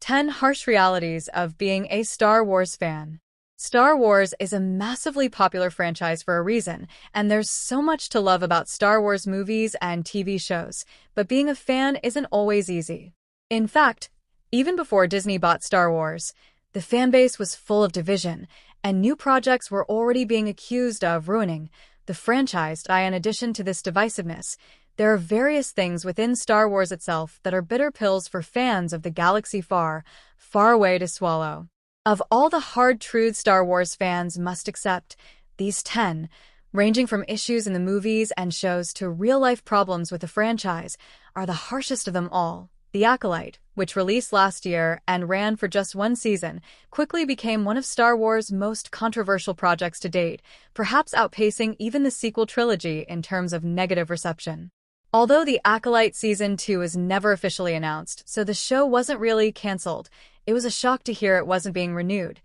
10 Harsh Realities of Being a Star Wars Fan. Star Wars is a massively popular franchise for a reason, and there's so much to love about Star Wars movies and TV shows, but being a fan isn't always easy. In fact, even before Disney bought Star Wars, the fanbase was full of division, and new projects were already being accused of ruining the franchise. In addition to this divisiveness, there are various things within Star Wars itself that are bitter pills for fans of the galaxy far, far away to swallow. Of all the hard truths Star Wars fans must accept, these 10, ranging from issues in the movies and shows to real-life problems with the franchise, are the harshest of them all. The Acolyte, which released last year and ran for just one season, quickly became one of Star Wars' most controversial projects to date, perhaps outpacing even the sequel trilogy in terms of negative reception. Although The Acolyte Season 2 is never officially announced, so the show wasn't really cancelled, it was a shock to hear it wasn't being renewed.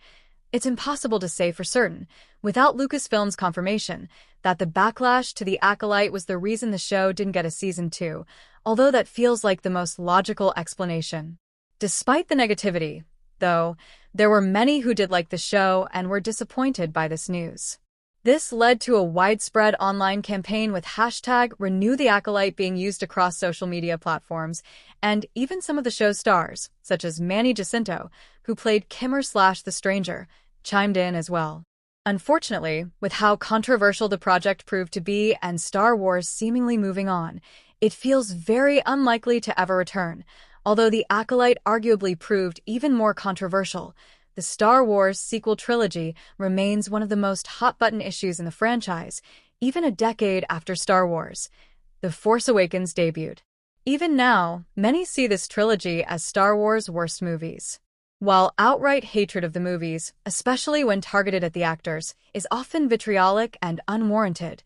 It's impossible to say for certain, without Lucasfilm's confirmation, that the backlash to The Acolyte was the reason the show didn't get a Season 2, although that feels like the most logical explanation. Despite the negativity, though, there were many who did like the show and were disappointed by this news. This led to a widespread online campaign with #RenewTheAcolyte being used across social media platforms, and even some of the show's stars, such as Manny Jacinto, who played Kimmer/the Stranger, chimed in as well. Unfortunately, with how controversial the project proved to be and Star Wars seemingly moving on, it feels very unlikely to ever return. Although The Acolyte arguably proved even more controversial, the Star Wars sequel trilogy remains one of the most hot-button issues in the franchise, even a decade after Star Wars. The Force Awakens debuted. Even now, many see this trilogy as Star Wars' worst movies. While outright hatred of the movies, especially when targeted at the actors, is often vitriolic and unwarranted,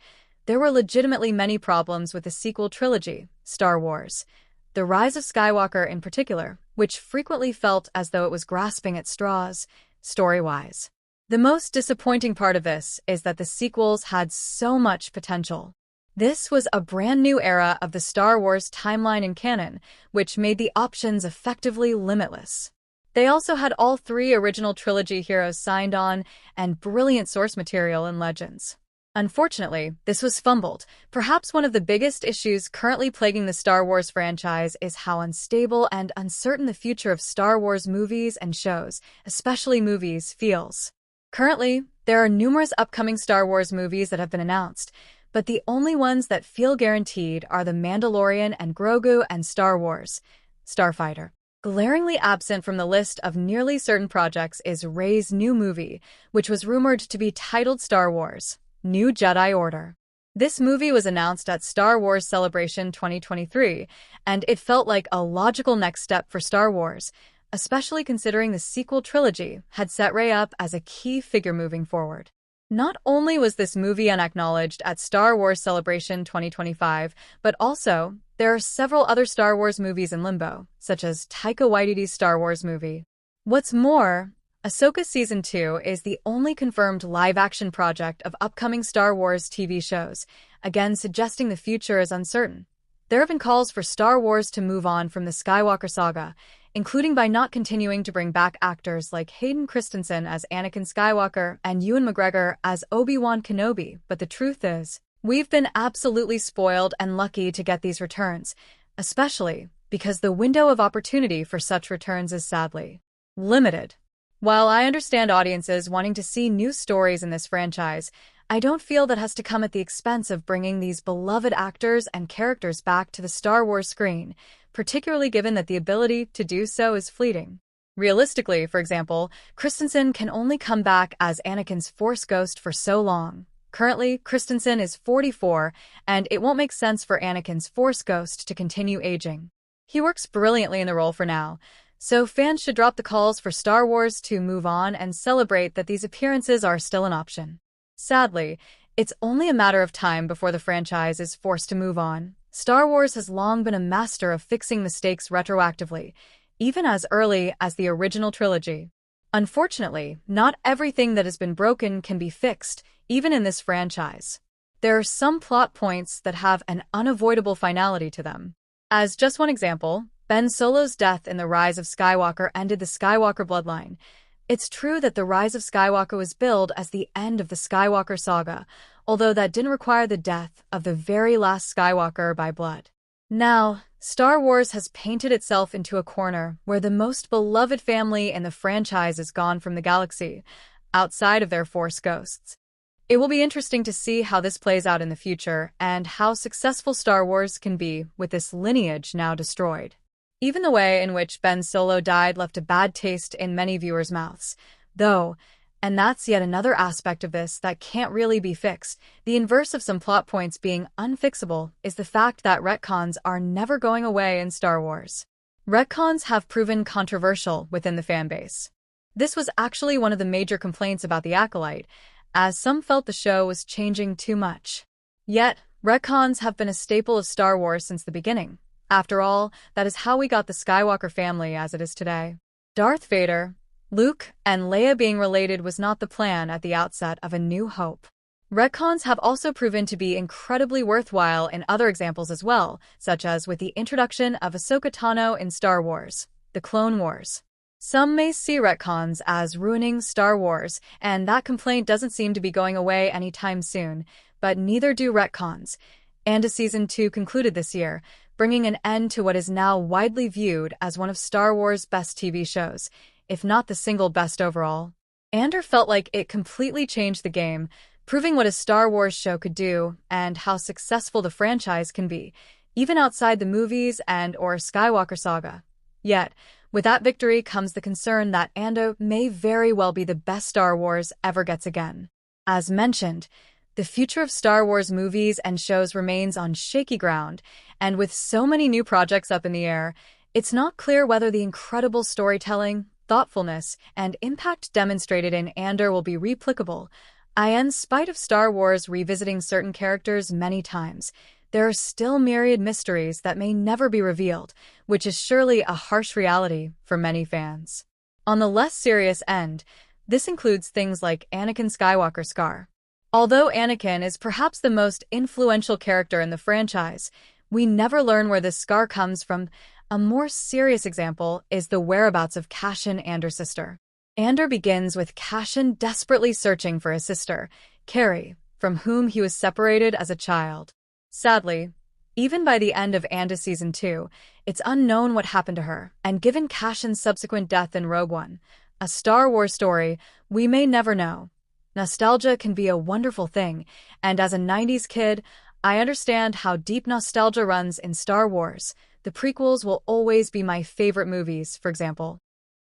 there were legitimately many problems with the sequel trilogy, Star Wars. The Rise of Skywalker in particular, which frequently felt as though it was grasping at straws, story-wise. The most disappointing part of this is that the sequels had so much potential. This was a brand new era of the Star Wars timeline and canon, which made the options effectively limitless. They also had all 3 original trilogy heroes signed on and brilliant source material and legends. Unfortunately, this was fumbled. Perhaps one of the biggest issues currently plaguing the Star Wars franchise is how unstable and uncertain the future of Star Wars movies and shows, especially movies, feels. Currently, there are numerous upcoming Star Wars movies that have been announced, but the only ones that feel guaranteed are The Mandalorian and Grogu and Star Wars Starfighter. Glaringly absent from the list of nearly certain projects is Rey's new movie, which was rumored to be titled Star Wars New Jedi Order. This movie was announced at Star Wars Celebration 2023, and it felt like a logical next step for Star Wars, especially considering the sequel trilogy had set Rey up as a key figure moving forward. Not only was this movie unacknowledged at Star Wars Celebration 2025, but also, there are several other Star Wars movies in limbo, such as Taika Waititi's Star Wars movie. What's more, Ahsoka Season 2 is the only confirmed live-action project of upcoming Star Wars TV shows, again suggesting the future is uncertain. There have been calls for Star Wars to move on from the Skywalker saga, including by not continuing to bring back actors like Hayden Christensen as Anakin Skywalker and Ewan McGregor as Obi-Wan Kenobi, but the truth is, we've been absolutely spoiled and lucky to get these returns, especially because the window of opportunity for such returns is sadly limited. While I understand audiences wanting to see new stories in this franchise, I don't feel that has to come at the expense of bringing these beloved actors and characters back to the Star Wars screen, particularly given that the ability to do so is fleeting. Realistically, for example, Christensen can only come back as Anakin's Force ghost for so long. Currently, Christensen is 44, and it won't make sense for Anakin's Force ghost to continue aging. He works brilliantly in the role for now, so fans should drop the calls for Star Wars to move on and celebrate that these appearances are still an option. Sadly, it's only a matter of time before the franchise is forced to move on. Star Wars has long been a master of fixing mistakes retroactively, even as early as the original trilogy. Unfortunately, not everything that has been broken can be fixed, even in this franchise. There are some plot points that have an unavoidable finality to them. As just one example, Ben Solo's death in The Rise of Skywalker ended the Skywalker bloodline. It's true that The Rise of Skywalker was billed as the end of the Skywalker saga, although that didn't require the death of the very last Skywalker by blood. Now, Star Wars has painted itself into a corner where the most beloved family in the franchise is gone from the galaxy, outside of their Force ghosts. It will be interesting to see how this plays out in the future and how successful Star Wars can be with this lineage now destroyed. Even the way in which Ben Solo died left a bad taste in many viewers' mouths, though, and that's yet another aspect of this that can't really be fixed. The inverse of some plot points being unfixable is the fact that retcons are never going away in Star Wars. Retcons have proven controversial within the fanbase. This was actually one of the major complaints about The Acolyte, as some felt the show was changing too much. Yet, retcons have been a staple of Star Wars since the beginning. After all, that is how we got the Skywalker family as it is today. Darth Vader, Luke, and Leia being related was not the plan at the outset of A New Hope. Retcons have also proven to be incredibly worthwhile in other examples as well, such as with the introduction of Ahsoka Tano in Star Wars, The Clone Wars. Some may see retcons as ruining Star Wars, and that complaint doesn't seem to be going away anytime soon, but neither do retcons. And Season 2 concluded this year, bringing an end to what is now widely viewed as one of Star Wars' best TV shows, if not the single best overall. Andor felt like it completely changed the game, proving what a Star Wars show could do and how successful the franchise can be, even outside the movies and/or Skywalker saga. Yet, with that victory comes the concern that Andor may very well be the best Star Wars ever gets again. As mentioned, the future of Star Wars movies and shows remains on shaky ground, and with so many new projects up in the air, it's not clear whether the incredible storytelling, thoughtfulness, and impact demonstrated in Andor will be replicable. In spite of Star Wars revisiting certain characters many times, there are still myriad mysteries that may never be revealed, which is surely a harsh reality for many fans. On the less serious end, this includes things like Anakin Skywalker's scar. Although Anakin is perhaps the most influential character in the franchise, we never learn where this scar comes from. A more serious example is the whereabouts of Cassian Andor's sister. Andor begins with Cassian desperately searching for his sister, Carrie, from whom he was separated as a child. Sadly, even by the end of Andor Season 2, it's unknown what happened to her, and given Cassian's subsequent death in Rogue One, a Star Wars story, we may never know. Nostalgia can be a wonderful thing, and as a 90s kid, I understand how deep nostalgia runs in Star Wars. The prequels will always be my favorite movies, for example.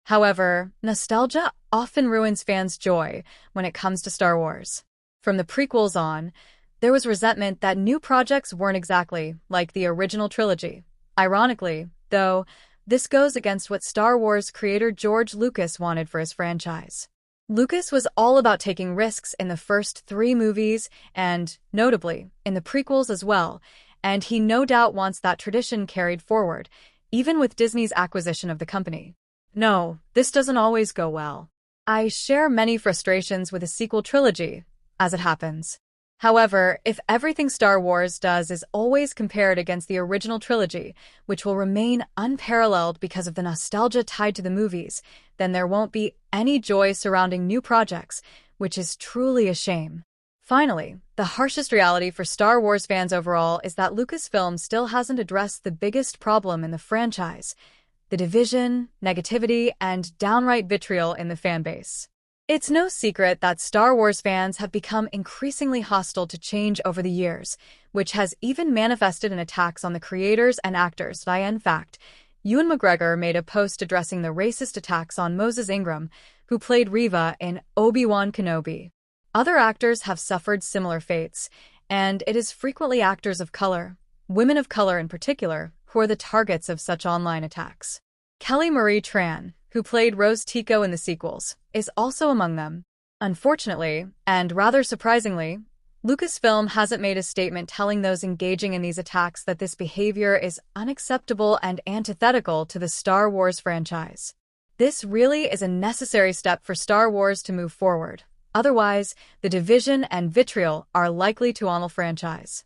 However, nostalgia often ruins fans' joy when it comes to Star Wars. From the prequels on, there was resentment that new projects weren't exactly like the original trilogy. Ironically, though, this goes against what Star Wars creator George Lucas wanted for his franchise. Lucas was all about taking risks in the first 3 movies and, notably, in the prequels as well, and he no doubt wants that tradition carried forward, even with Disney's acquisition of the company. No, this doesn't always go well. I share many frustrations with a sequel trilogy, as it happens. However, if everything Star Wars does is always compared against the original trilogy, which will remain unparalleled because of the nostalgia tied to the movies, then there won't be any joy surrounding new projects, which is truly a shame. Finally, the harshest reality for Star Wars fans overall is that Lucasfilm still hasn't addressed the biggest problem in the franchise: the division, negativity, and downright vitriol in the fanbase. It's no secret that Star Wars fans have become increasingly hostile to change over the years, which has even manifested in attacks on the creators and actors. In fact, Ewan McGregor made a post addressing the racist attacks on Moses Ingram, who played Reva in Obi-Wan Kenobi. Other actors have suffered similar fates, and it is frequently actors of color, women of color in particular, who are the targets of such online attacks. Kelly Marie Tran, who played Rose Tico in the sequels, is also among them. Unfortunately, and rather surprisingly, Lucasfilm hasn't made a statement telling those engaging in these attacks that this behavior is unacceptable and antithetical to the Star Wars franchise. This really is a necessary step for Star Wars to move forward. Otherwise, the division and vitriol are likely to on the franchise.